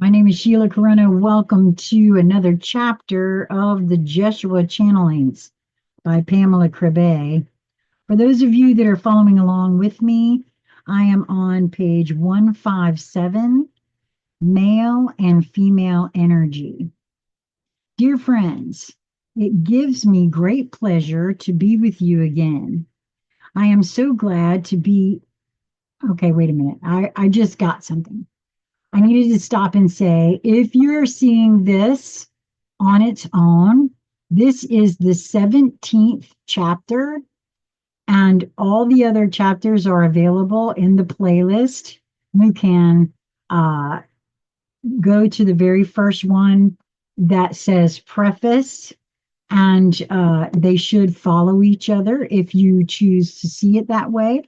My name is Sheila Corona. Welcome to another chapter of the Jeshua Channelings by Pamela Kribbe. For those of you that are following along with me, I am on page 157, Male and Female Energy. Dear friends, it gives me great pleasure to be with you again. I am so glad to be. Okay, wait a minute. I just got something. I needed to stop and say, if you're seeing this on its own, this is the 17th chapter, and all the other chapters are available in the playlist. You can go to the very first one that says preface, and they should follow each other if you choose to see it that way.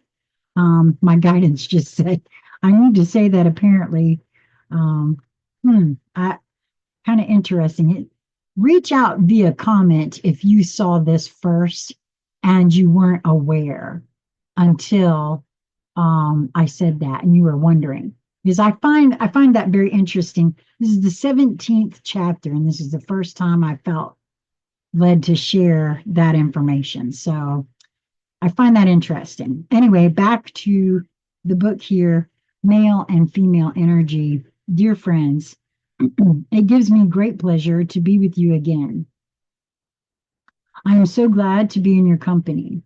My guidance just said, I need to say that apparently. Um, I kind of interesting. Reach out via comment if you saw this first and you weren't aware until I said that and you were wondering. Because I find that very interesting. This is the 17th chapter, and this is the first time I felt led to share that information. So I find that interesting. Anyway, back to the book here, Male and Female Energy. Dear friends, it gives me great pleasure to be with you again. I am so glad to be in your company.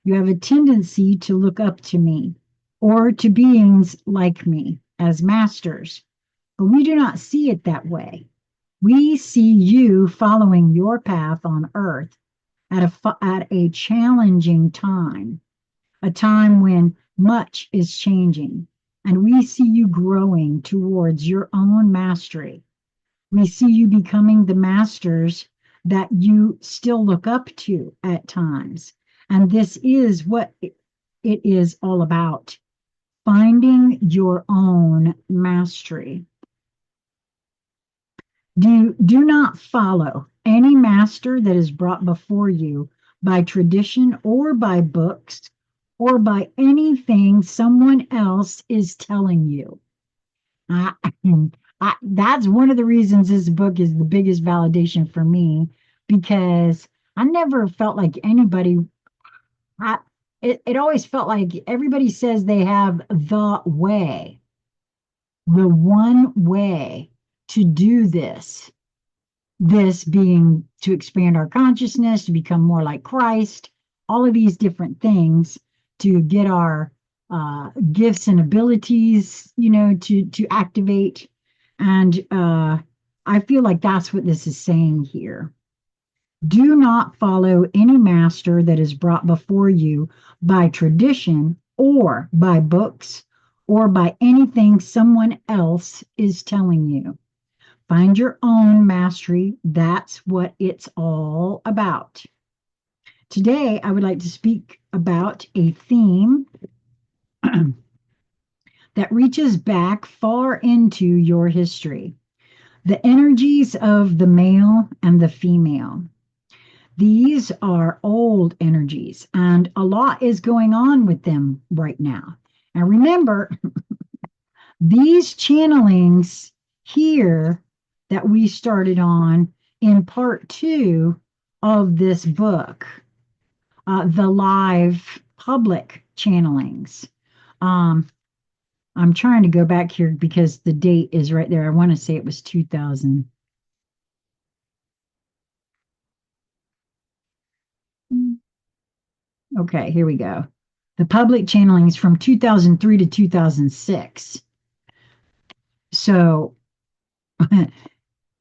You have a tendency to look up to me or to beings like me as masters, but we do not see it that way. We see you following your path on earth at a challenging time, a time when much is changing, and we see you growing towards your own mastery. We see you becoming the masters that you still look up to at times. And this is what it is all about, finding your own mastery. Do not follow any master that is brought before you by tradition or by books or by anything someone else is telling you. I, that's one of the reasons this book is the biggest validation for me, because I never felt like anybody, it always felt like everybody says they have the way, the one way to do this. This being to expand our consciousness, to become more like Christ, all of these different things to get our gifts and abilities, to activate. And I feel like that's what this is saying here. Do not follow any master that is brought before you by tradition or by books or by anything someone else is telling you. Find your own mastery. That's what it's all about. Today, I would like to speak about a theme that reaches back far into your history, the energies of the male and the female. These are old energies, and a lot is going on with them right now. And remember, these channelings here that we started on in part 2 of this book, the live public channelings. I'm trying to go back here because the date is right there. I want to say it was 2000. Okay, here we go. The public channelings from 2003 to 2006. So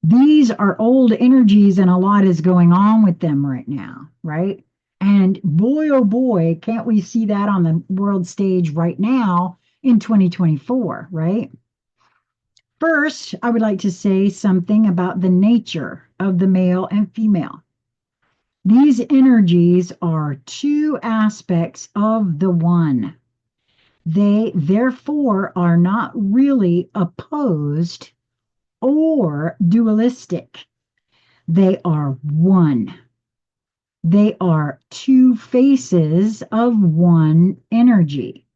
these are old energies, and a lot is going on with them right now, right? And boy, oh boy, can't we see that on the world stage right now in 2024, right? First, I would like to say something about the nature of the male and female. These energies are two aspects of the one. They therefore are not really opposed or dualistic. They are one. They are two faces of one energy.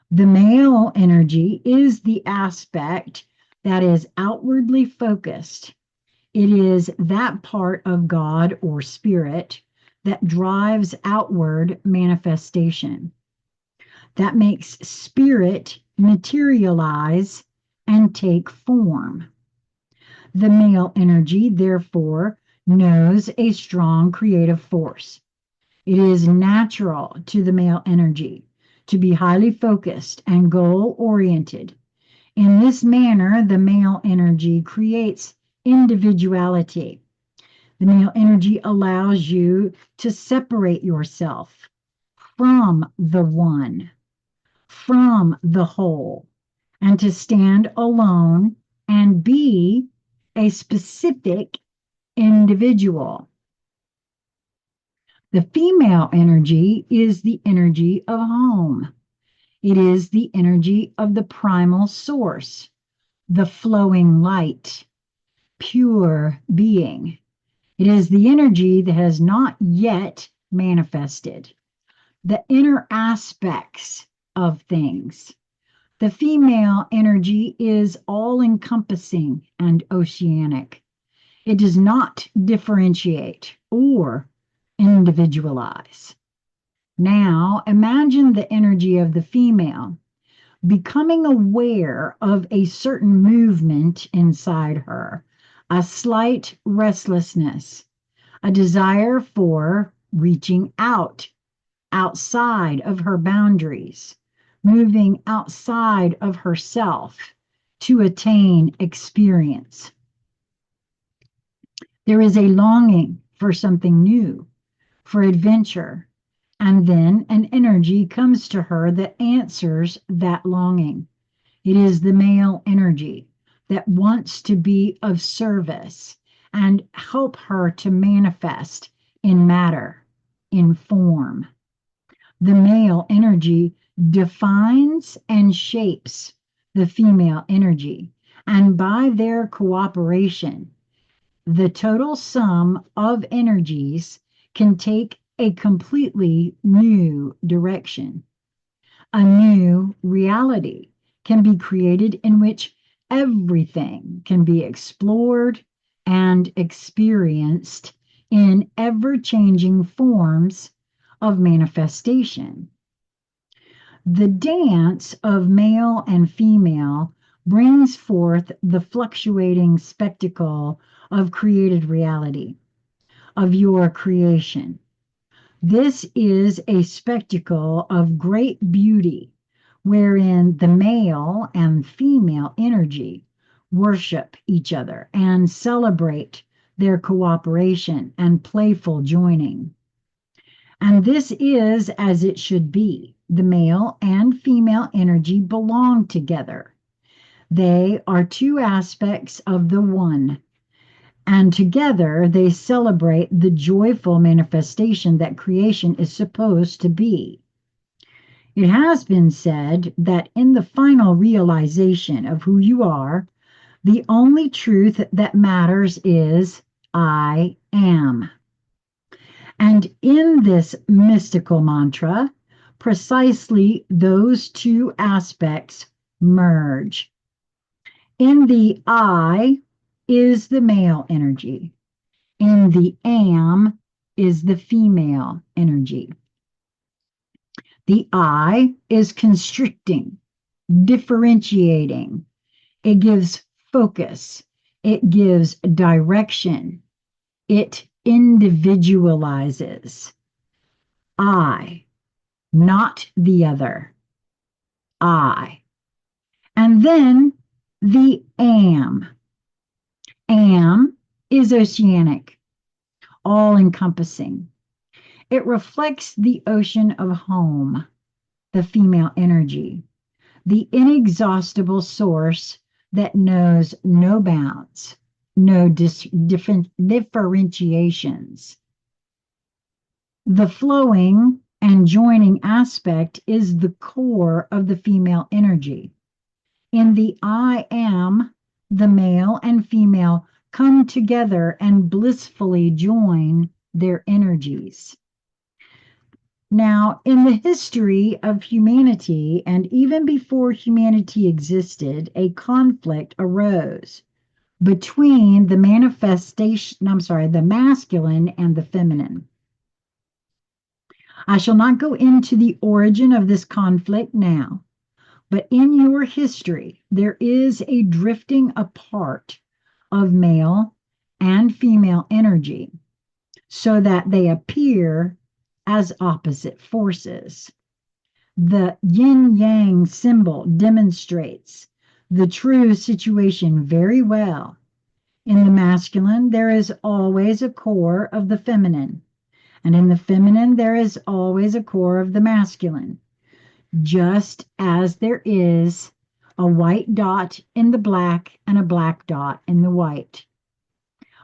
The male energy is the aspect that is outwardly focused. It is that part of God or spirit that drives outward manifestation, that makes spirit materialize and take form. The male energy, therefore, knows a strong creative force. It is natural to the male energy to be highly focused and goal oriented. In this manner, the male energy creates individuality. The male energy allows you to separate yourself from the one, from the whole, and to stand alone and be a specific individual. The female energy is the energy of home. It is the energy of the primal source, the flowing light, pure being. It is the energy that has not yet manifested, the inner aspects of things. The female energy is all encompassing and oceanic. It does not differentiate or individualize. Now, imagine the energy of the female becoming aware of a certain movement inside her, a slight restlessness, a desire for reaching out, outside of her boundaries, moving outside of herself to attain experience. There is a longing for something new, for adventure, and then an energy comes to her that answers that longing. It is the male energy that wants to be of service and help her to manifest in matter, in form. The male energy defines and shapes the female energy, and by their cooperation, the total sum of energies can take a completely new direction. A new reality can be created in which everything can be explored and experienced in ever-changing forms of manifestation. The dance of male and female brings forth the fluctuating spectacle of created reality, of your creation. This is a spectacle of great beauty, wherein the male and female energy worship each other and celebrate their cooperation and playful joining. And this is as it should be. The male and female energy belong together. They are two aspects of the one, and together they celebrate the joyful manifestation that creation is supposed to be. It has been said that in the final realization of who you are, the only truth that matters is I am. And in this mystical mantra, precisely those two aspects merge. In the I is the male energy. In the am is the female energy. The I is constricting, differentiating. It gives focus. It gives direction. It individualizes. I, not the other. I. And then the am. Am is oceanic, all encompassing. It reflects the ocean of home, the female energy, the inexhaustible source that knows no bounds, no differentiations. The flowing and joining aspect is the core of the female energy. In the I am, the male and female come together and blissfully join their energies. Now, in the history of humanity, and even before humanity existed, a conflict arose between the masculine and the feminine. I shall not go into the origin of this conflict now, but in your history, there is a drifting apart of male and female energy so that they appear as opposite forces. The yin yang symbol demonstrates the true situation very well. In the masculine, there is always a core of the feminine, and in the feminine, there is always a core of the masculine, just as there is a white dot in the black and a black dot in the white.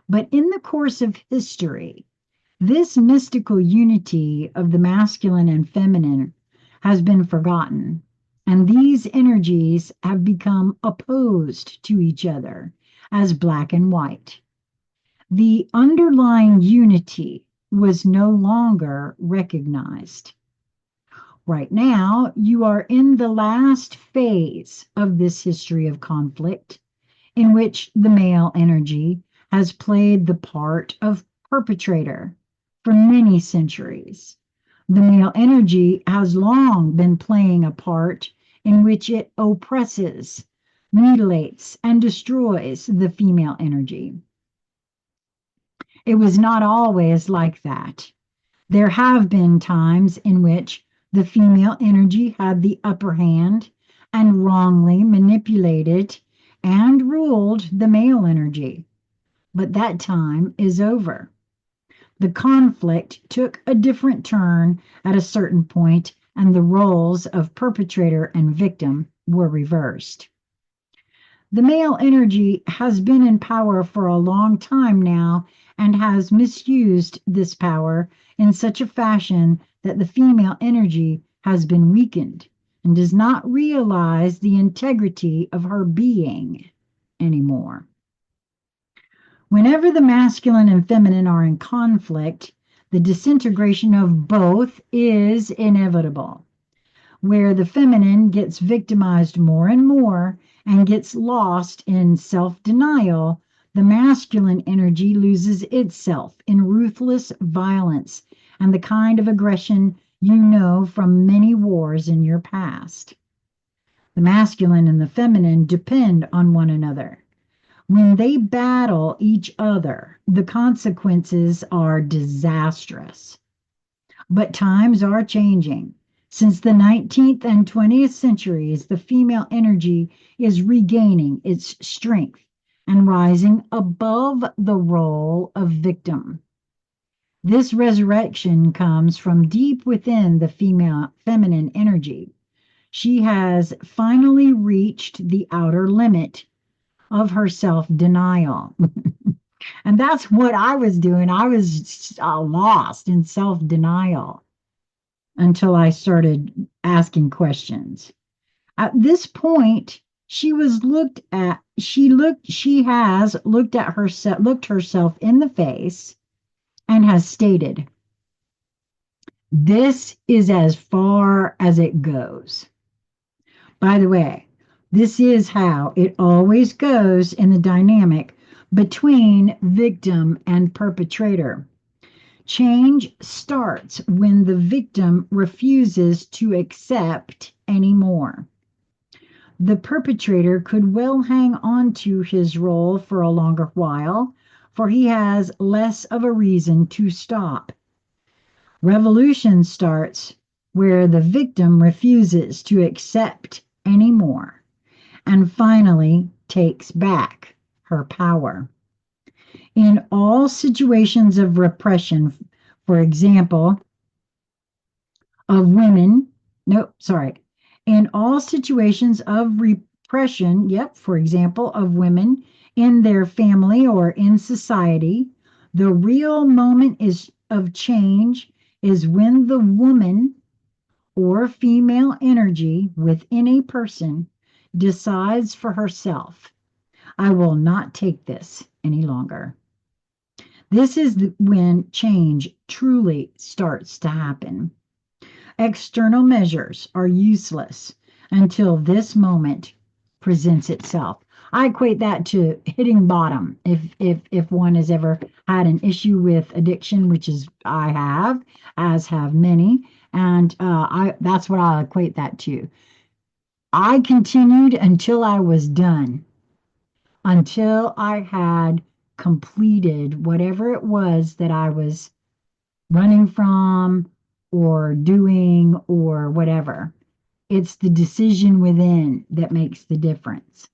But in the course of history, this mystical unity of the masculine and feminine has been forgotten, and these energies have become opposed to each other as black and white. The underlying unity was no longer recognized. Right now, you are in the last phase of this history of conflict, in which the male energy has played the part of perpetrator for many centuries. The male energy has long been playing a part in which it oppresses, mutilates, and destroys the female energy. It was not always like that. There have been times in which the female energy had the upper hand and wrongly manipulated and ruled the male energy. But that time is over. The conflict took a different turn at a certain point, and the roles of perpetrator and victim were reversed. The male energy has been in power for a long time now and has misused this power in such a fashion that the female energy has been weakened and does not realize the integrity of her being anymore. Whenever the masculine and feminine are in conflict, the disintegration of both is inevitable, where the feminine gets victimized more and more and gets lost in self-denial. The masculine energy loses itself in ruthless violence and the kind of aggression you know from many wars in your past. The masculine and the feminine depend on one another. When they battle each other, the consequences are disastrous. But times are changing. Since the 19th and 20th centuries, the female energy is regaining its strength and rising above the role of victim. This resurrection comes from deep within the feminine energy. She has finally reached the outer limit of her self-denial. And that's what I was doing. I was lost in self-denial until I started asking questions. At this point, she has looked herself in the face and has stated, "This is as far as it goes." By the way, this is how it always goes in the dynamic between victim and perpetrator. Change starts when the victim refuses to accept anymore. The perpetrator could well hang on to his role for a longer while, for he has less of a reason to stop. Revolution starts where the victim refuses to accept anymore and finally takes back her power. In all situations of repression, for example, of women, in all situations of repression, for example, of women in their family or in society, the real moment of change is when the woman or female energy within a person decides for herself, "I will not take this any longer." This is when change truly starts to happen. External measures are useless until this moment presents itself. I equate that to hitting bottom. If one has ever had an issue with addiction, which is I have, as have many, and I that's what I equate that to. I continued until I was done, until I had completed whatever it was that I was running from or doing or whatever. It's the decision within that makes the difference.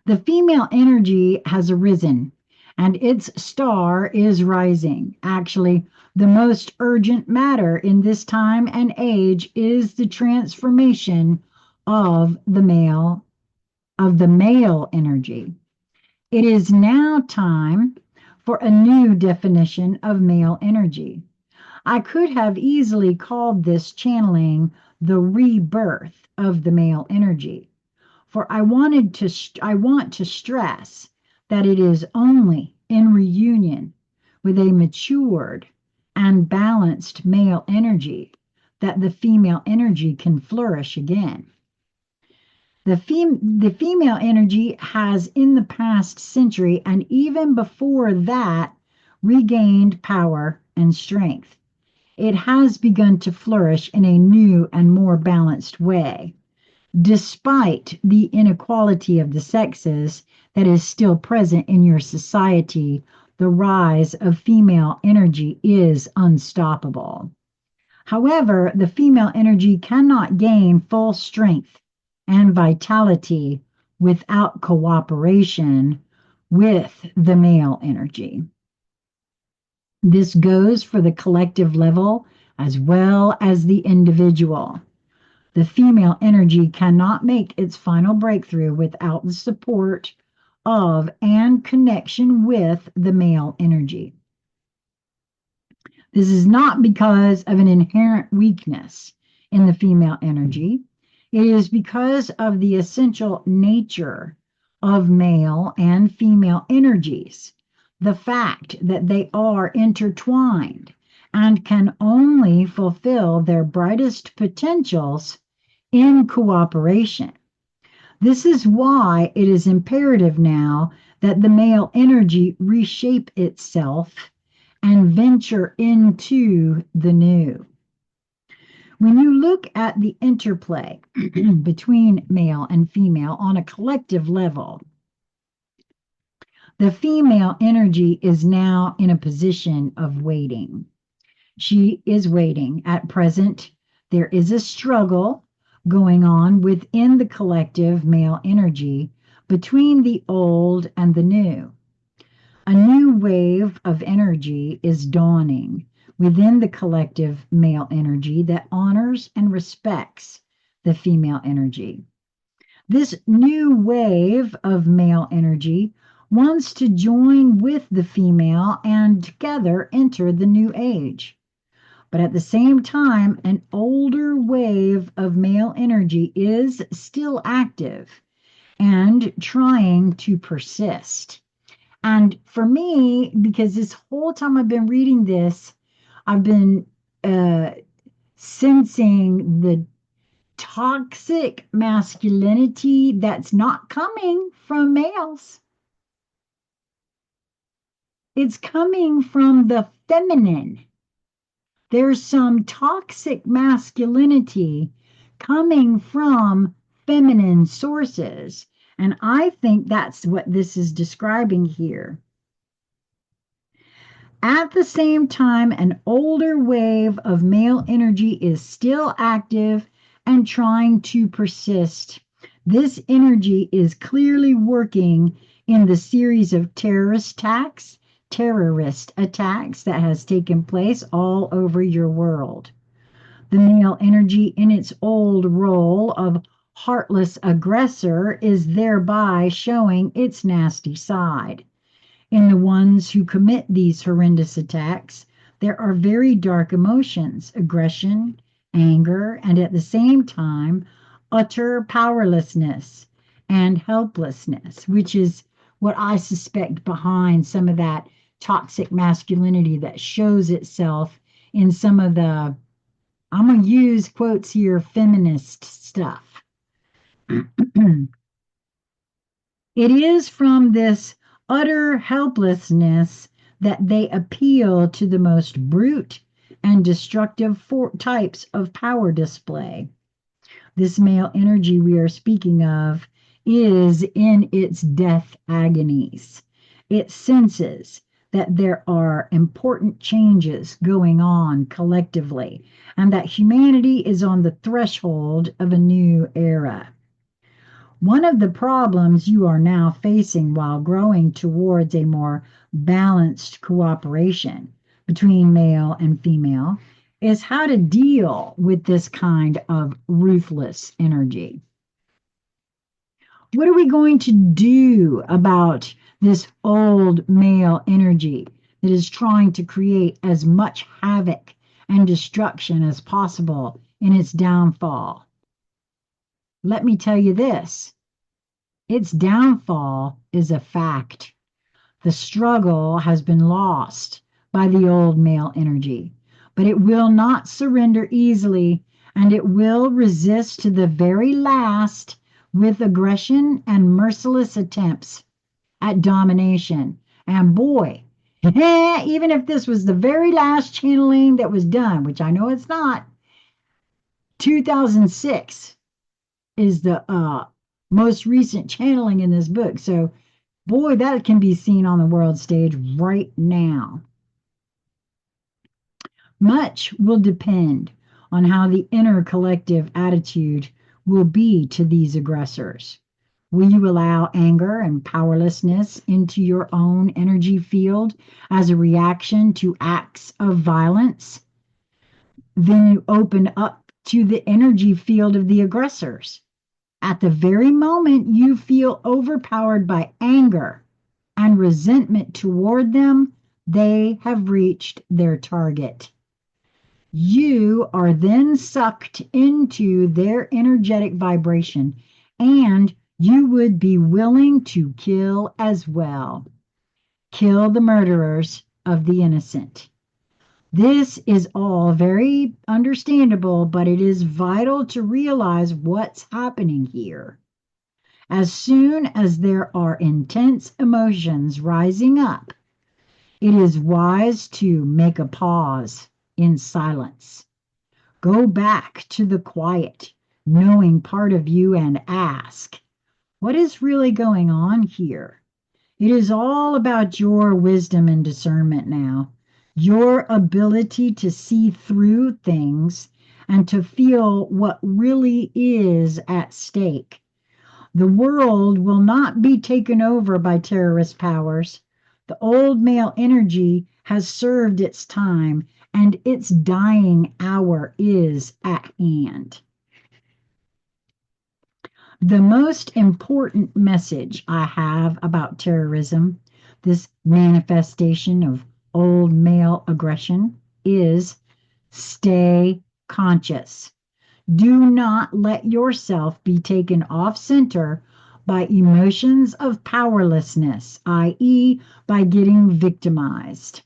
The female energy has arisen and its star is rising. Actually, the most urgent matter in this time and age is the transformation of the male energy. It is now time for a new definition of male energy. I could have easily called this channeling the rebirth of the male energy, for I want to stress that it is only in reunion with a matured and balanced male energy that the female energy can flourish again. The female energy has, in the past century and even before that, regained power and strength. It has begun to flourish in a new and more balanced way. Despite the inequality of the sexes that is still present in your society, the rise of female energy is unstoppable. However, the female energy cannot gain full strength and vitality without cooperation with the male energy. This goes for the collective level as well as the individual. The female energy cannot make its final breakthrough without the support of and connection with the male energy. This is not because of an inherent weakness in the female energy. It is because of the essential nature of male and female energies, the fact that they are intertwined and can only fulfill their brightest potentials in cooperation. This is why it is imperative now that the male energy reshape itself and venture into the new. When you look at the interplay between male and female on a collective level, the female energy is now in a position of waiting. She is waiting. At present, there is a struggle going on within the collective male energy between the old and the new. A new wave of energy is dawning within the collective male energy that honors and respects the female energy. This new wave of male energy wants to join with the female and together enter the new age. But at the same time, an older wave of male energy is still active and trying to persist. And for me, because this whole time I've been reading this, I've been sensing the toxic masculinity that's not coming from males. It's coming from the feminine. There's some toxic masculinity coming from feminine sources. And I think that's what this is describing here. At the same time, an older wave of male energy is still active and trying to persist. This energy is clearly working in the series of terrorist attacks that has taken place all over your world. The male energy in its old role of heartless aggressor is thereby showing its nasty side. In the ones who commit these horrendous attacks, there are very dark emotions, aggression, anger, and at the same time, utter powerlessness and helplessness, which is what I suspect behind some of that toxic masculinity that shows itself in some of the I'm going to use quotes here, feminist stuff. It is from this utter helplessness that they appeal to the most brute and destructive types of power display. This male energy we are speaking of is in its death agonies. It senses that there are important changes going on collectively and that humanity is on the threshold of a new era. One of the problems you are now facing while growing towards a more balanced cooperation between male and female is how to deal with this kind of ruthless energy. What are we going to do about this old male energy that is trying to create as much havoc and destruction as possible in its downfall? Let me tell you this. Its downfall is a fact. The struggle has been lost by the old male energy, but it will not surrender easily, and it will resist to the very last with aggression and merciless attempts at domination. And boy, even if this was the very last channeling that was done, which I know it's not, 2006 is the most recent channeling in this book. So, boy, that can be seen on the world stage right now. Much will depend on how the inner collective attitude will be to these aggressors. Will you allow anger and powerlessness into your own energy field as a reaction to acts of violence? Then you open up to the energy field of the aggressors. At the very moment you feel overpowered by anger and resentment toward them, they have reached their target. You are then sucked into their energetic vibration, and you would be willing to kill as well. Kill the murderers of the innocent. This is all very understandable, but it is vital to realize what's happening here. As soon as there are intense emotions rising up, it is wise to make a pause in silence. Go back to the quiet, knowing part of you and ask, what is really going on here? It is all about your wisdom and discernment now, your ability to see through things and to feel what really is at stake. The world will not be taken over by terrorist powers. The old male energy has served its time, and its dying hour is at hand. The most important message I have about terrorism, this manifestation of old male aggression, is stay conscious. Do not let yourself be taken off center by emotions of powerlessness, i.e., by getting victimized.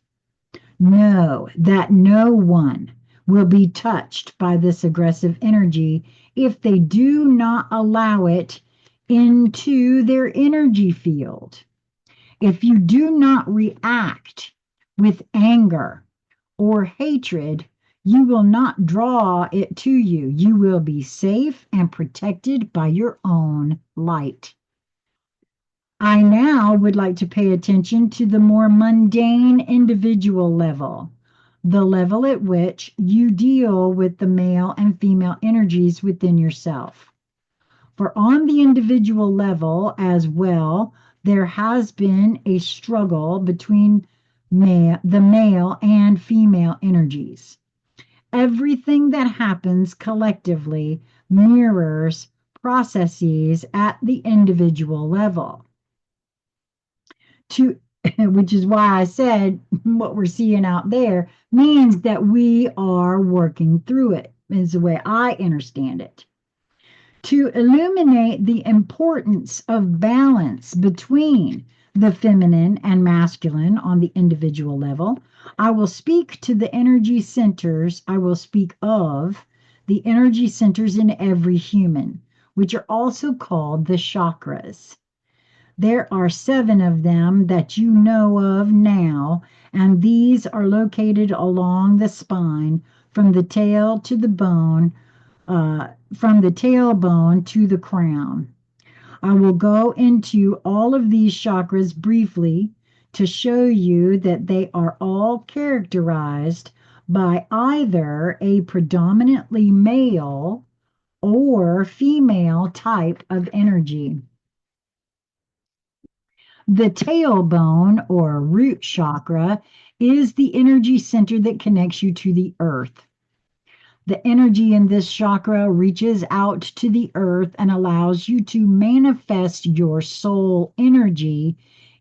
Know that no one will be touched by this aggressive energy if they do not allow it into their energy field. If you do not react with anger or hatred, you will not draw it to you. You will be safe and protected by your own light. I now would like to pay attention to the more mundane individual level, the level at which you deal with the male and female energies within yourself. For on the individual level as well, there has been a struggle between the male and female energies. Everything that happens collectively mirrors processes at the individual level. Which is why I said what we're seeing out there means that we are working through it, is the way I understand it. To illuminate the importance of balance between the feminine and masculine on the individual level. I will speak to the energy centers. I will speak of the energy centers in every human, which are also called the chakras. There are 7 of them that you know of now, and these are located along the spine from the tail to the bone, from the tailbone to the crown. I will go into all of these chakras briefly to show you that they are all characterized by either a predominantly male or female type of energy. The tailbone or root chakra is the energy center that connects you to the earth. The energy in this chakra reaches out to the earth and allows you to manifest your soul energy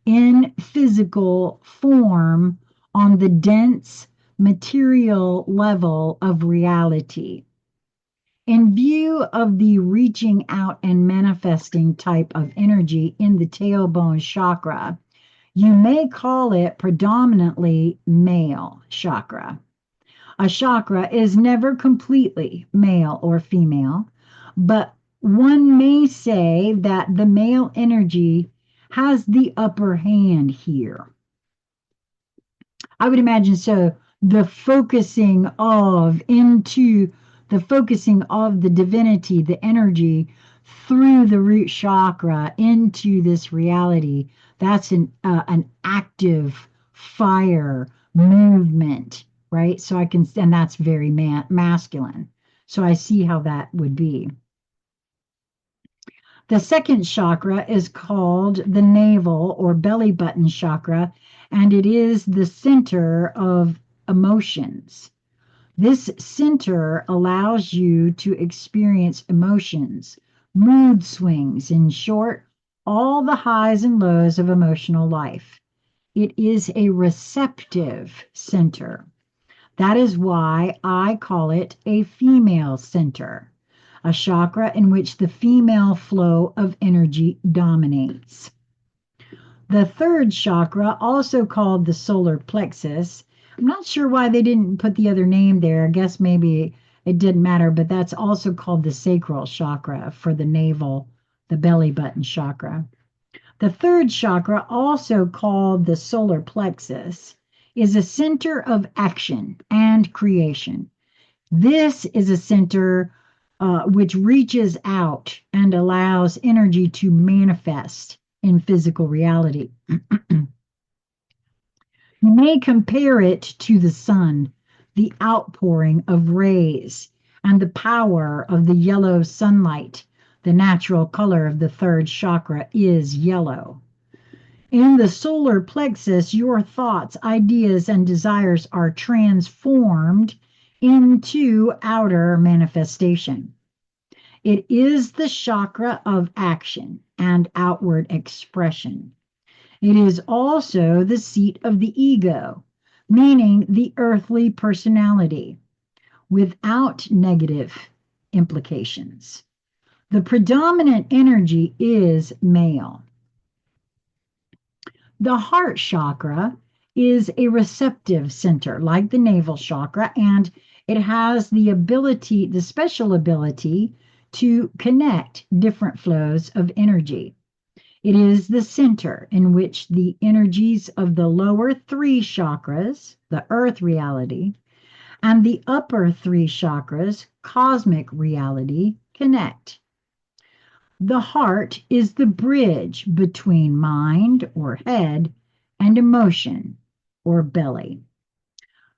in physical form on the dense material level of reality. In view of the reaching out and manifesting type of energy in the tailbone chakra, you may call it predominantly male chakra. A chakra is never completely male or female, but one may say that the male energy has the upper hand here. I would imagine so. The focusing of the divinity, the energy through the root chakra into this reality. That's an active fire movement, right? So I can, and that's very masculine. So I see how that would be. The second chakra is called the navel or belly button chakra, and it is the center of emotions. This center allows you to experience emotions, mood swings, in short, all the highs and lows of emotional life. It is a receptive center. That is why I call it a female center, a chakra in which the female flow of energy dominates. The third chakra, also called the solar plexus, I'm not sure why they didn't put the other name there. I guess maybe it didn't matter, but that's also called the sacral chakra for the navel, the belly button chakra. The third chakra, also called the solar plexus, is a center of action and creation. This is a center which reaches out and allows energy to manifest in physical reality. You may compare it to the sun, the outpouring of rays, and the power of the yellow sunlight. The natural color of the third chakra is yellow. In the solar plexus, your thoughts, ideas, and desires are transformed into outer manifestation. It is the chakra of action and outward expression. It is also the seat of the ego, meaning the earthly personality, without negative implications. The predominant energy is male. The heart chakra is a receptive center, like the navel chakra, and it has the special ability to connect different flows of energy. It is the center in which the energies of the lower 3 chakras, the earth reality, and the upper 3 chakras, cosmic reality, connect. The heart is the bridge between mind or head and emotion or belly.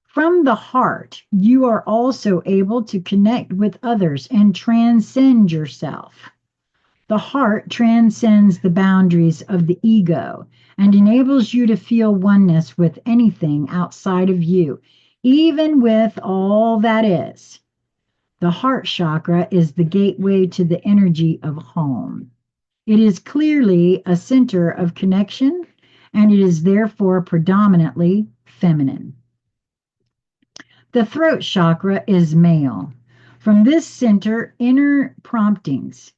From the heart, you are also able to connect with others and transcend yourself. The heart transcends the boundaries of the ego and enables you to feel oneness with anything outside of you, even with all that is. The heart chakra is the gateway to the energy of home. It is clearly a center of connection, and it is therefore predominantly feminine. The throat chakra is male. From this center, inner promptings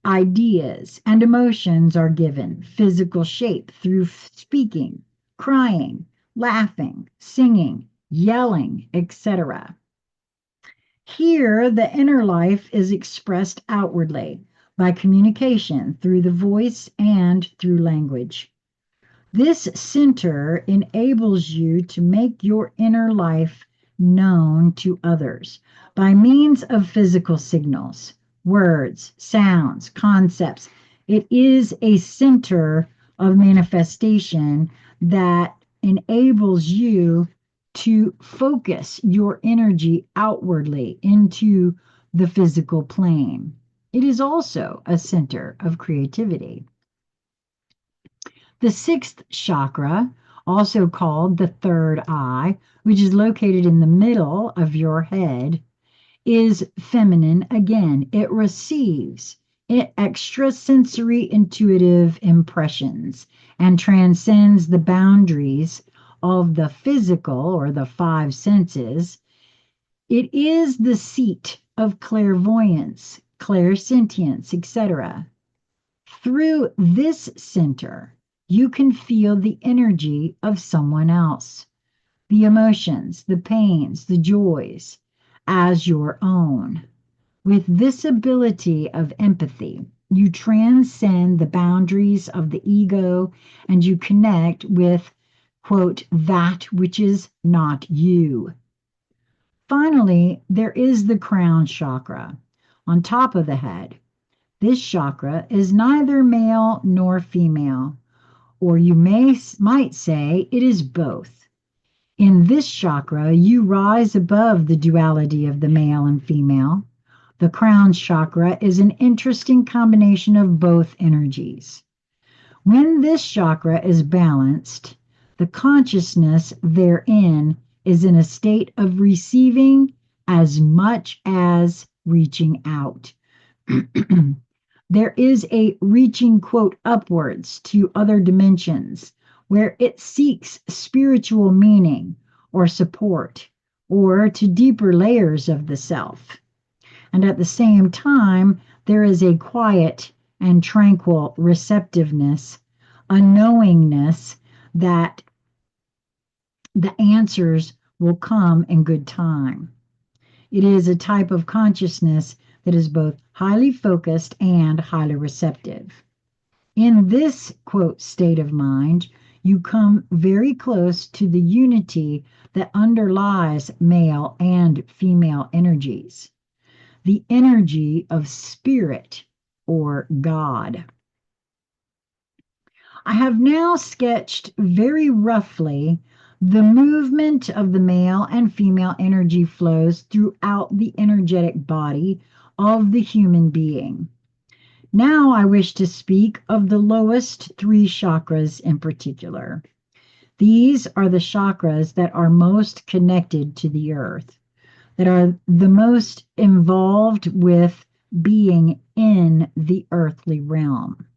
Ideas and emotions are given physical shape through speaking, crying, laughing, singing, yelling, etc. Here, the inner life is expressed outwardly by communication through the voice and through language. This center enables you to make your inner life known to others by means of physical signals, words, sounds, concepts. It is a center of manifestation that enables you to focus your energy outwardly into the physical plane. It is also a center of creativity. The sixth chakra, also called the third eye, which is located in the middle of your head, is feminine again. It receives extrasensory intuitive impressions and transcends the boundaries of the physical or the five senses. It is the seat of clairvoyance, clairsentience, etc. Through this center, you can feel the energy of someone else, the emotions, the pains, the joys, as your own. With this ability of empathy, you transcend the boundaries of the ego and you connect with, quote, that which is not you. Finally, there is the crown chakra on top of the head. This chakra is neither male nor female, or you might say it is both. In this chakra, you rise above the duality of the male and female. The crown chakra is an interesting combination of both energies. When this chakra is balanced, the consciousness therein is in a state of receiving as much as reaching out. There is a reaching, quote, upwards to other dimensions where it seeks spiritual meaning or support or to deeper layers of the self. And at the same time, there is a quiet and tranquil receptiveness, a knowingness that the answers will come in good time. It is a type of consciousness that is both highly focused and highly receptive. In this, quote, state of mind, you come very close to the unity that underlies male and female energies, the energy of spirit or God. I have now sketched very roughly the movement of the male and female energy flows throughout the energetic body of the human being. Now I wish to speak of the lowest three chakras in particular. These are the chakras that are most connected to the earth, that are the most involved with being in the earthly realm.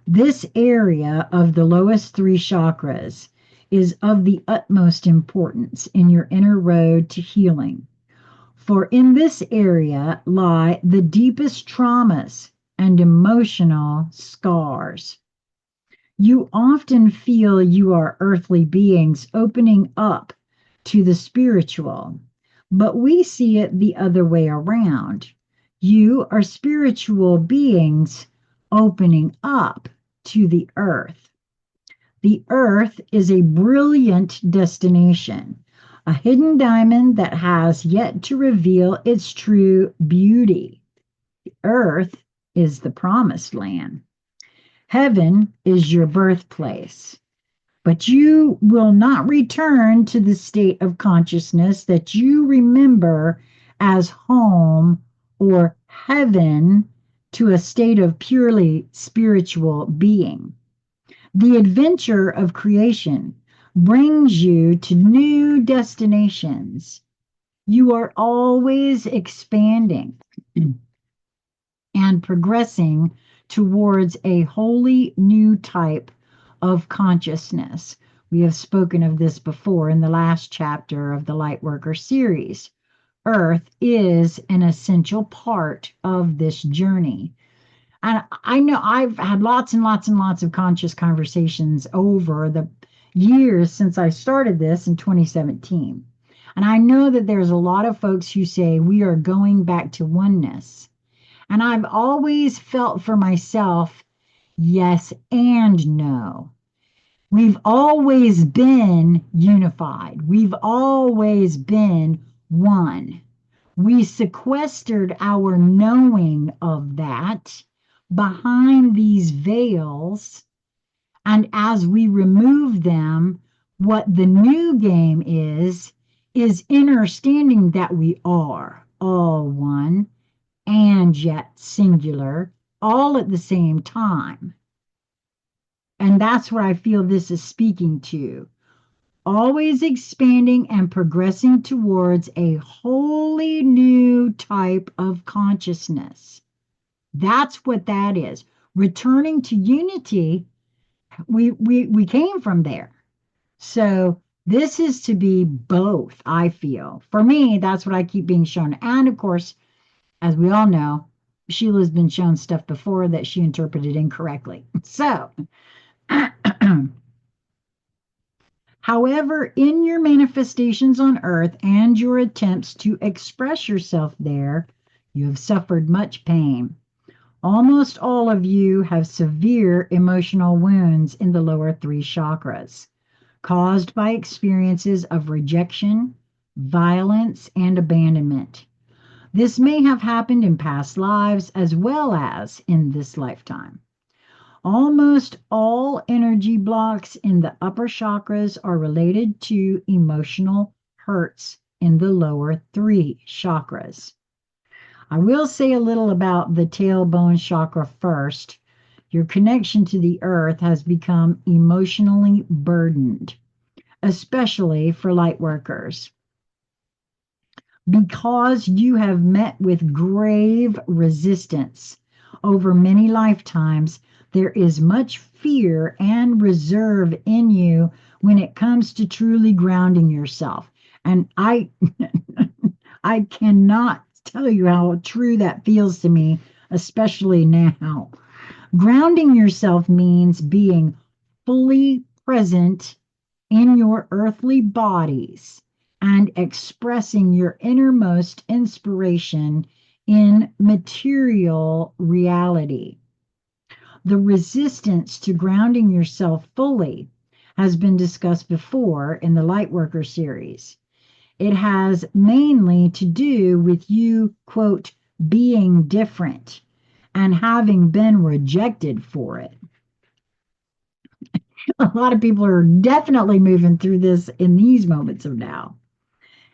This area of the lowest three chakras is of the utmost importance in your inner road to healing. For in this area lie the deepest traumas and emotional scars. You often feel you are earthly beings opening up to the spiritual, but we see it the other way around. You are spiritual beings opening up to the earth. The earth is a brilliant destination, a hidden diamond that has yet to reveal its true beauty. The earth is the promised land. Heaven is your birthplace. But you will not return to the state of consciousness that you remember as home or heaven to a state of purely spiritual being. The adventure of creation brings you to new destinations. You are always expanding and progressing towards a wholly new type of consciousness. We have spoken of this before in the last chapter of the Lightworker series. Earth is an essential part of this journey. And I know I've had lots and lots and lots of conscious conversations over the years since I started this in 2017. And I know that there's a lot of folks who say we are going back to oneness. And I've always felt for myself, yes and no. We've always been unified. We've always been one. We sequestered our knowing of that behind these veils. And as we remove them, what the new game is understanding that we are all one and yet singular, all at the same time. And that's what I feel this is speaking to. Always expanding and progressing towards a wholly new type of consciousness. That's what that is. Returning to unity, we came from there. So this is to be both, I feel. For me, that's what I keep being shown. And of course, as we all know, Sheila's been shown stuff before that she interpreted incorrectly. So, however, in your manifestations on earth and your attempts to express yourself there, you have suffered much pain. Almost all of you have severe emotional wounds in the lower three chakras, caused by experiences of rejection, violence, and abandonment. This may have happened in past lives as well as in this lifetime. Almost all energy blocks in the upper chakras are related to emotional hurts in the lower three chakras. I will say a little about the tailbone chakra first. Your connection to the earth has become emotionally burdened, especially for light workers. Because you have met with grave resistance over many lifetimes, there is much fear and reserve in you when it comes to truly grounding yourself. And I cannot tell you how true that feels to me, especially now. Grounding yourself means being fully present in your earthly bodies and expressing your innermost inspiration in material reality. The resistance to grounding yourself fully has been discussed before in the Lightworker series. It has mainly to do with you, quote, being different and having been rejected for it. A lot of people are definitely moving through this in these moments of now.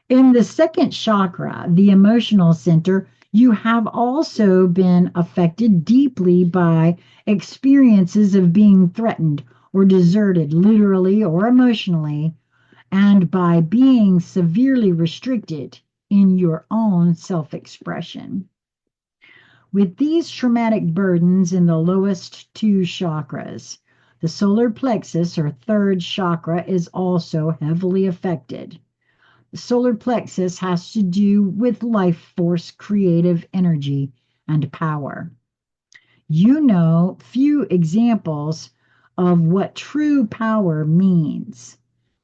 In the second chakra, the emotional center, you have also been affected deeply by experiences of being threatened or deserted, literally or emotionally, and by being severely restricted in your own self expression. With these traumatic burdens in the lowest two chakras, the solar plexus or third chakra is also heavily affected. The solar plexus has to do with life force, creative energy, and power. You know few examples of what true power means.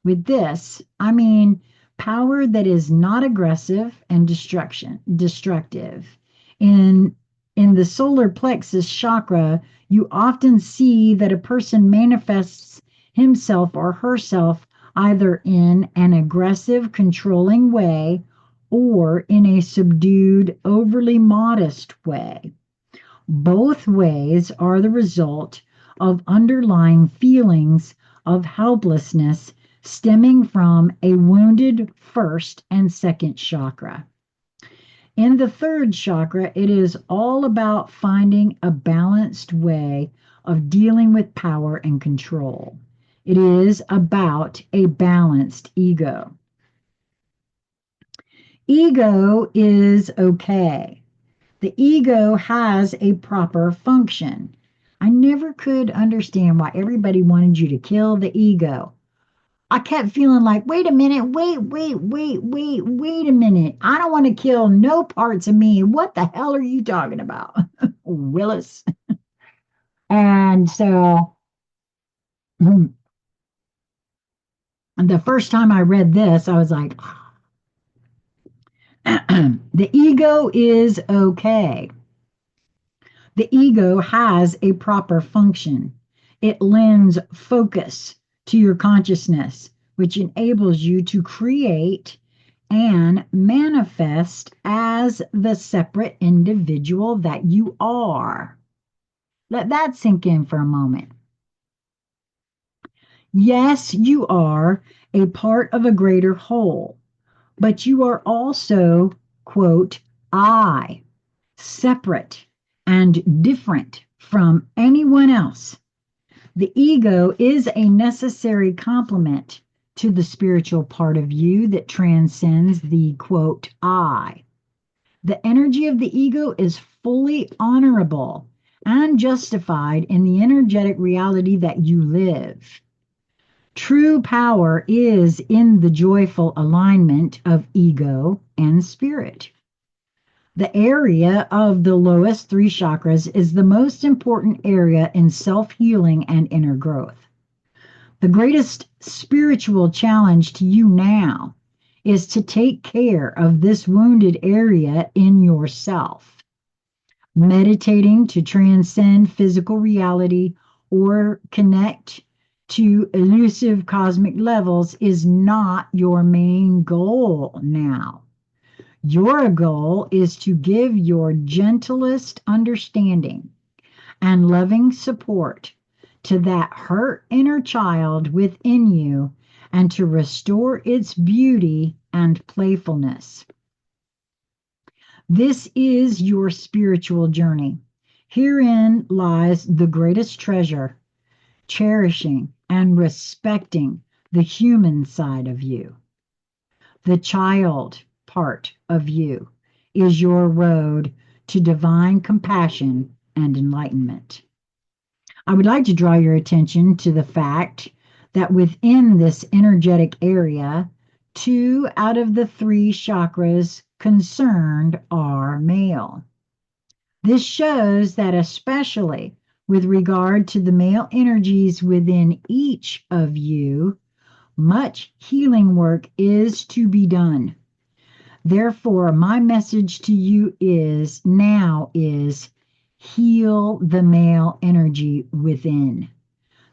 With this, I mean power that is not aggressive and destructive. In in the solar plexus chakra, you often see that a person manifests himself or herself either in an aggressive, controlling way or in a subdued, overly modest way. Both ways are the result of underlying feelings of helplessness stemming from a wounded first and second chakra. In the third chakra, it is all about finding a balanced way of dealing with power and control. It is about a balanced ego. Ego is okay. The ego has a proper function. I never could understand why everybody wanted you to kill the ego. I kept feeling like, wait a minute, wait a minute. I don't want to kill no parts of me. What the hell are you talking about, Willis? And so the first time I read this, I was like, the ego is okay. The ego has a proper function. It lends focus to your consciousness, which enables you to create and manifest as the separate individual that you are. Let that sink in for a moment. Yes, you are a part of a greater whole, but you are also, quote, I, separate and different from anyone else. The ego is a necessary complement to the spiritual part of you that transcends the, quote, I. The energy of the ego is fully honorable and justified in the energetic reality that you live. True power is in the joyful alignment of ego and spirit. The area of the lowest three chakras is the most important area in self healing and inner growth. The greatest spiritual challenge to you now is to take care of this wounded area in yourself. Meditating to transcend physical reality or connect to elusive cosmic levels is not your main goal now. Your goal is to give your gentlest understanding and loving support to that hurt inner child within you and to restore its beauty and playfulness. This is your spiritual journey. Herein lies the greatest treasure, cherishing and respecting the human side of you. The child part of you is your road to divine compassion and enlightenment. I would like to draw your attention to the fact that within this energetic area, 2 out of the 3 chakras concerned are male. This shows that, especially with regard to the male energies within each of you, much healing work is to be done. Therefore, my message to you is heal the male energy within.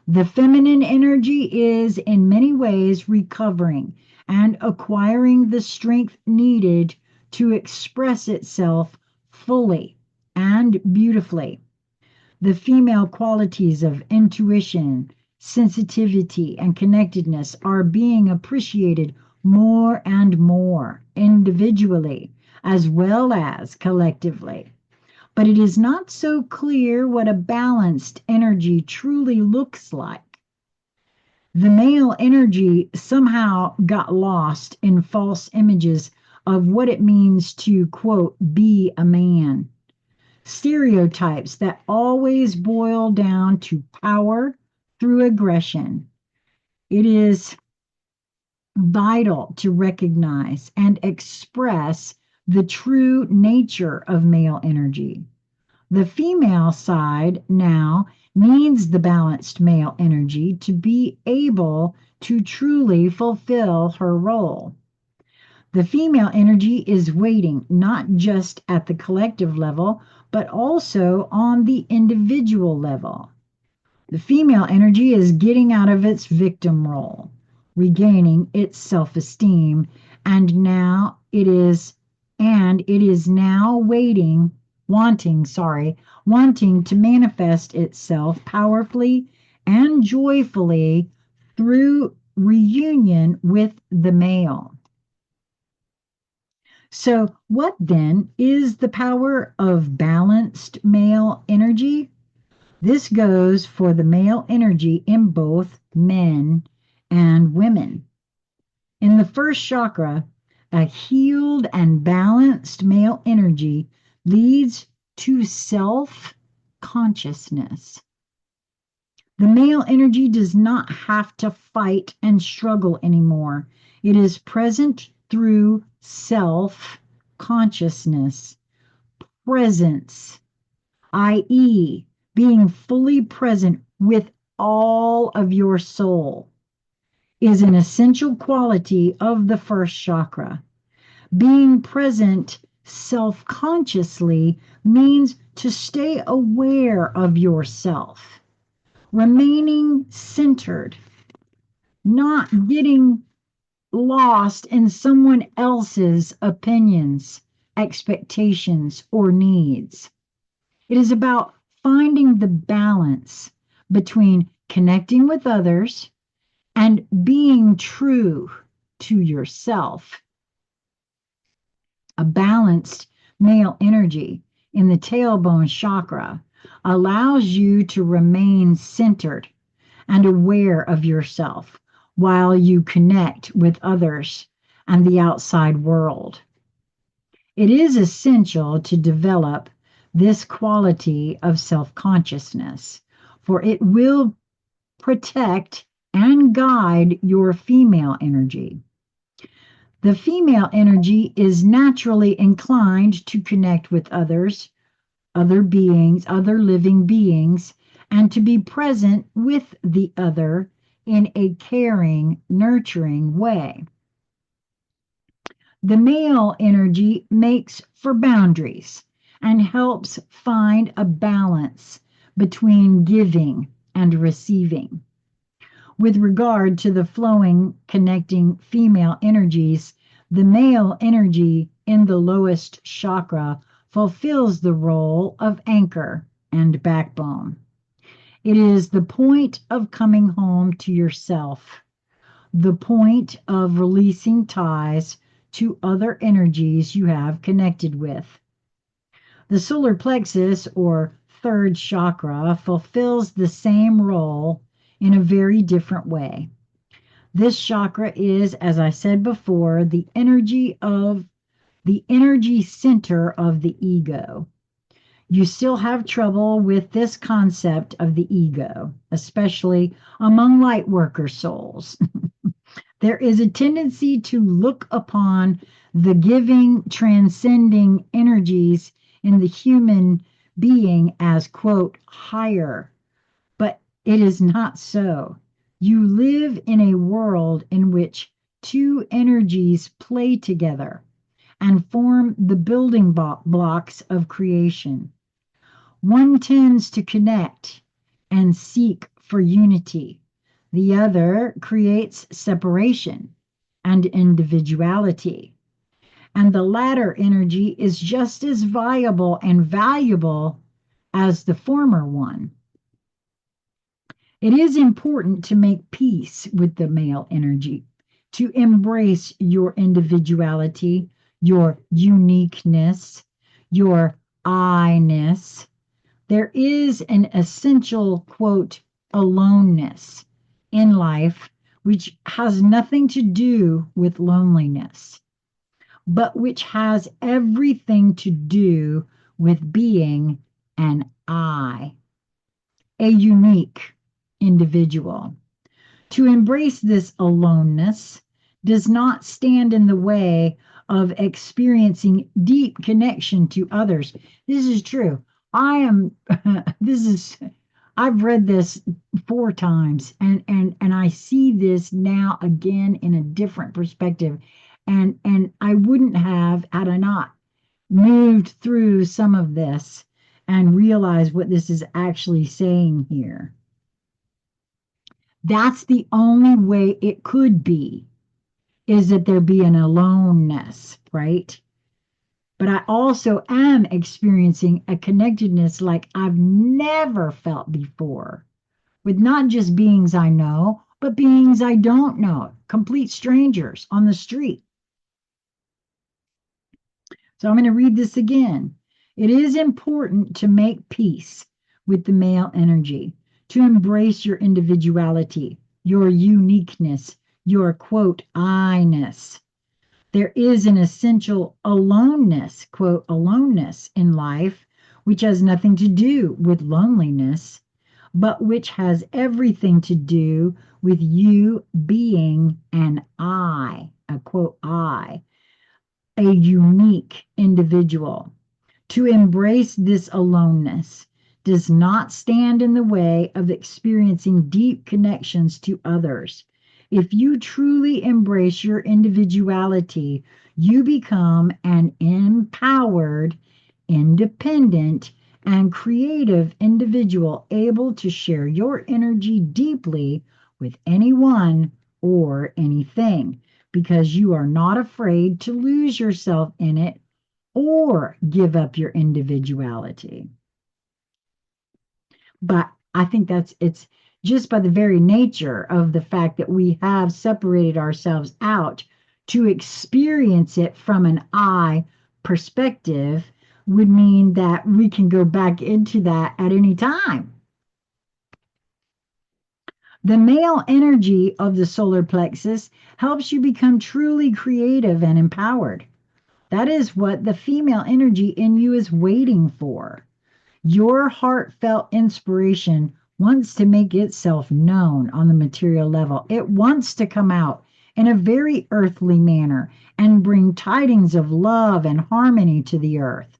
The feminine energy is in many ways recovering and acquiring the strength needed to express itself fully and beautifully. The female qualities of intuition, sensitivity, and connectedness are being appreciated more and more individually as well as collectively. But it is not so clear what a balanced energy truly looks like. The male energy somehow got lost in false images of what it means to, quote, be a man. Stereotypes that always boil down to power through aggression. It is vital to recognize and express the true nature of male energy. The female side now needs the balanced male energy to be able to truly fulfill her role. The female energy is waiting not just at the collective level, but also on the individual level. The female energy is getting out of its victim role, regaining its self-esteem, and it is now wanting to manifest itself powerfully and joyfully through reunion with the male. So, what then is the power of balanced male energy? This goes for the male energy in both men and women. In the first chakra, a healed and balanced male energy leads to self-consciousness. The male energy does not have to fight and struggle anymore. It is present through self-consciousness, presence, i.e., being fully present with all of your soul, is an essential quality of the first chakra. Being present self consciously means to stay aware of yourself, remaining centered, not getting lost in someone else's opinions, expectations, or needs. It is about finding the balance between connecting with others and being true to yourself. A balanced male energy in the tailbone chakra allows you to remain centered and aware of yourself while you connect with others and the outside world. It is essential to develop this quality of self consciousness, for it will protect and guide your female energy. The female energy is naturally inclined to connect with others, other beings, other living beings, and to be present with the other in a caring, nurturing way. The male energy makes for boundaries and helps find a balance between giving and receiving. With regard to the flowing, connecting female energies, the male energy in the lowest chakra fulfills the role of anchor and backbone. It is the point of coming home to yourself, the point of releasing ties to other energies you have connected with. The solar plexus, or third chakra, fulfills the same role in a very different way. This chakra is, as I said before, the energy center of the ego. You still have trouble with this concept of the ego, especially among light worker souls. There is a tendency to look upon the giving, transcending energies in the human being as, quote, higher, but it is not so. You live in a world in which two energies play together and form the building blocks of creation. One tends to connect and seek for unity. The other creates separation and individuality. And the latter energy is just as viable and valuable as the former one. It is important to make peace with the male energy, to embrace your individuality, your uniqueness, your I-ness. There is an essential, quote, aloneness in life which has nothing to do with loneliness, but which has everything to do with being an I, a unique individual. To embrace this aloneness does not stand in the way of experiencing deep connection to others. This is true. I've read this 4 times and I see this now again in a different perspective. And I wouldn't have had I not moved through some of this and realized what this is actually saying here. That's the only way it could be, is that there be an aloneness, right? But I also am experiencing a connectedness like I've never felt before, with not just beings I know, but beings I don't know, complete strangers on the street. So I'm going to read this again. It is important to make peace with the male energy, to embrace your individuality, your uniqueness, your, quote, I-ness. There is an essential aloneness, quote, aloneness in life, which has nothing to do with loneliness, but which has everything to do with you being an I, a, quote, I, a unique individual. To embrace this aloneness does not stand in the way of experiencing deep connections to others. If you truly embrace your individuality, you become an empowered, independent, and creative individual able to share your energy deeply with anyone or anything because you are not afraid to lose yourself in it or give up your individuality. But I think it's just by the very nature of the fact that we have separated ourselves out to experience it from an I perspective would mean that we can go back into that at any time. The male energy of the solar plexus helps you become truly creative and empowered. That is what the female energy in you is waiting for. Your heartfelt inspiration wants to make itself known on the material level. It wants to come out in a very earthly manner and bring tidings of love and harmony to the earth.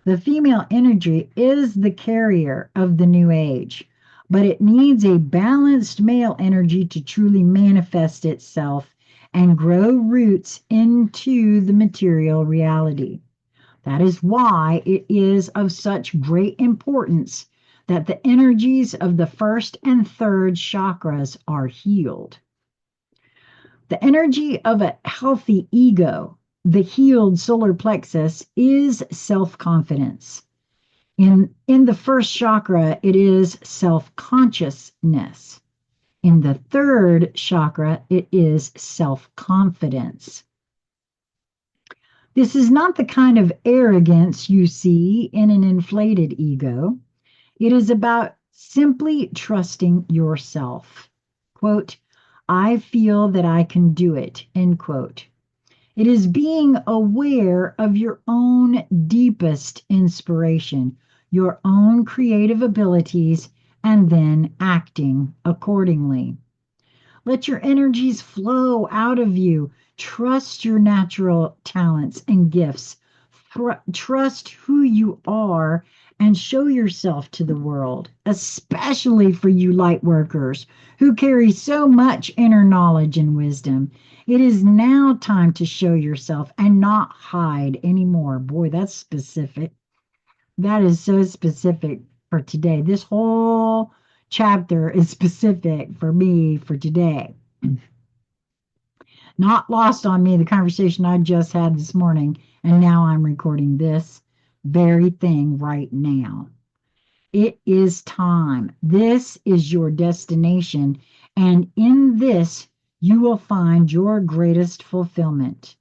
The female energy is the carrier of the new age, but it needs a balanced male energy to truly manifest itself and grow roots into the material reality. That is why it is of such great importance that the energies of the first and third chakras are healed. The energy of a healthy ego, the healed solar plexus, is self-confidence. In the first chakra, it is self-consciousness. In the third chakra, it is self-confidence. This is not the kind of arrogance you see in an inflated ego. It is about simply trusting yourself. Quote, I feel that I can do it, end quote. It is being aware of your own deepest inspiration, your own creative abilities, and then acting accordingly. Let your energies flow out of you. Trust your natural talents and gifts. Trust who you are and show yourself to the world, especially for you light workers who carry so much inner knowledge and wisdom. It is now time to show yourself and not hide anymore. Boy, that's specific. That is so specific for today. This whole chapter is specific for me for today. Not lost on me the conversation I just had this morning, and now I'm recording this very thing right now. It is time. This is your destination, and in this you will find your greatest fulfillment.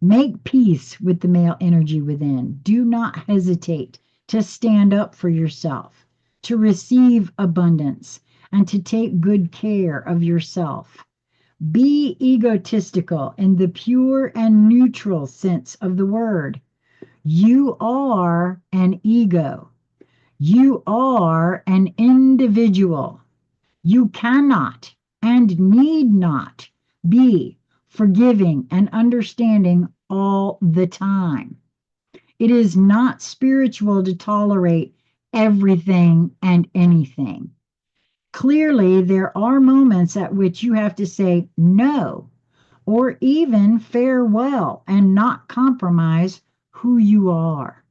Make peace with the male energy within. Do not hesitate to stand up for yourself, to receive abundance, and to take good care of yourself. Be egotistical in the pure and neutral sense of the word. You are an ego. You are an individual. You cannot and need not be forgiving and understanding all the time. It is not spiritual to tolerate everything and anything. Clearly, there are moments at which you have to say no or even farewell and not compromise who you are.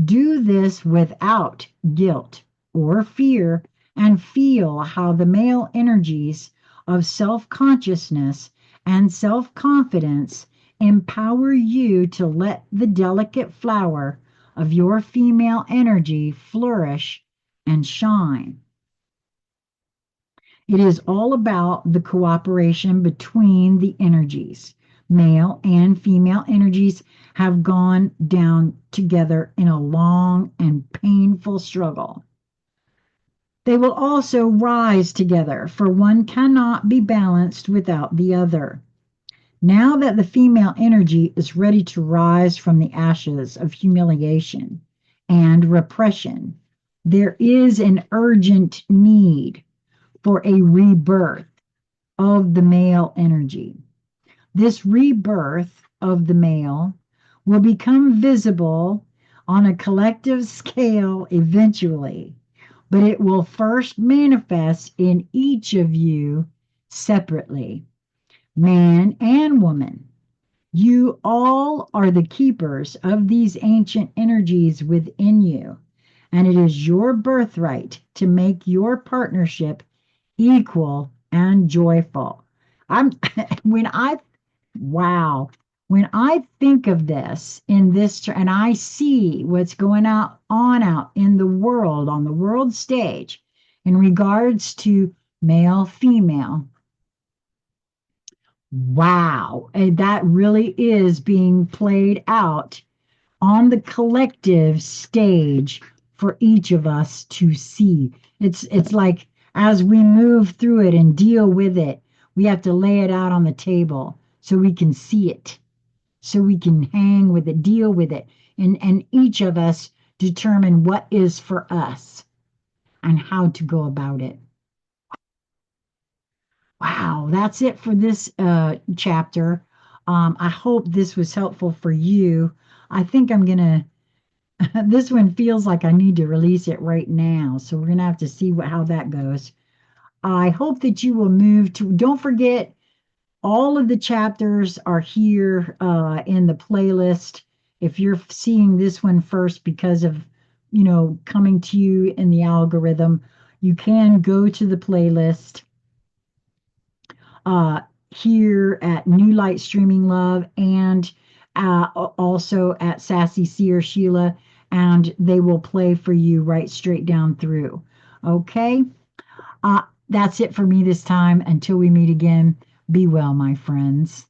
Do this without guilt or fear and feel how the male energies of self-consciousness and self-confidence empower you to let the delicate flower of your female energy flourish and shine. It is all about the cooperation between the energies. Male and female energies have gone down together in a long and painful struggle. They will also rise together, for one cannot be balanced without the other. Now that the female energy is ready to rise from the ashes of humiliation and repression, there is an urgent need for a rebirth of the male energy. This rebirth of the male will become visible on a collective scale eventually, but it will first manifest in each of you separately, man and woman. You all are the keepers of these ancient energies within you, and it is your birthright to make your partnership equal and joyful. I'm when I wow, when I think of this in this and I see what's going on out in the world on the world stage in regards to male female. Wow, that really is being played out on the collective stage for each of us to see. It's like as we move through it and deal with it, we have to lay it out on the table so we can see it, so we can hang with it, deal with it, and each of us determine what is for us and how to go about it. Wow, that's it for this chapter. I hope this was helpful for you. I think I'm gonna this one feels like I need to release it right now. So we're going to have to see how that goes. I hope that you will move to, don't forget, all of the chapters are here in the playlist. If you're seeing this one first because of, coming to you in the algorithm, you can go to the playlist uh, here at New Light Streaming Love and also at Sassy Seer Sheila, and they will play for you right straight down through. Okay? That's it for me this time. Until we meet again, be well, my friends.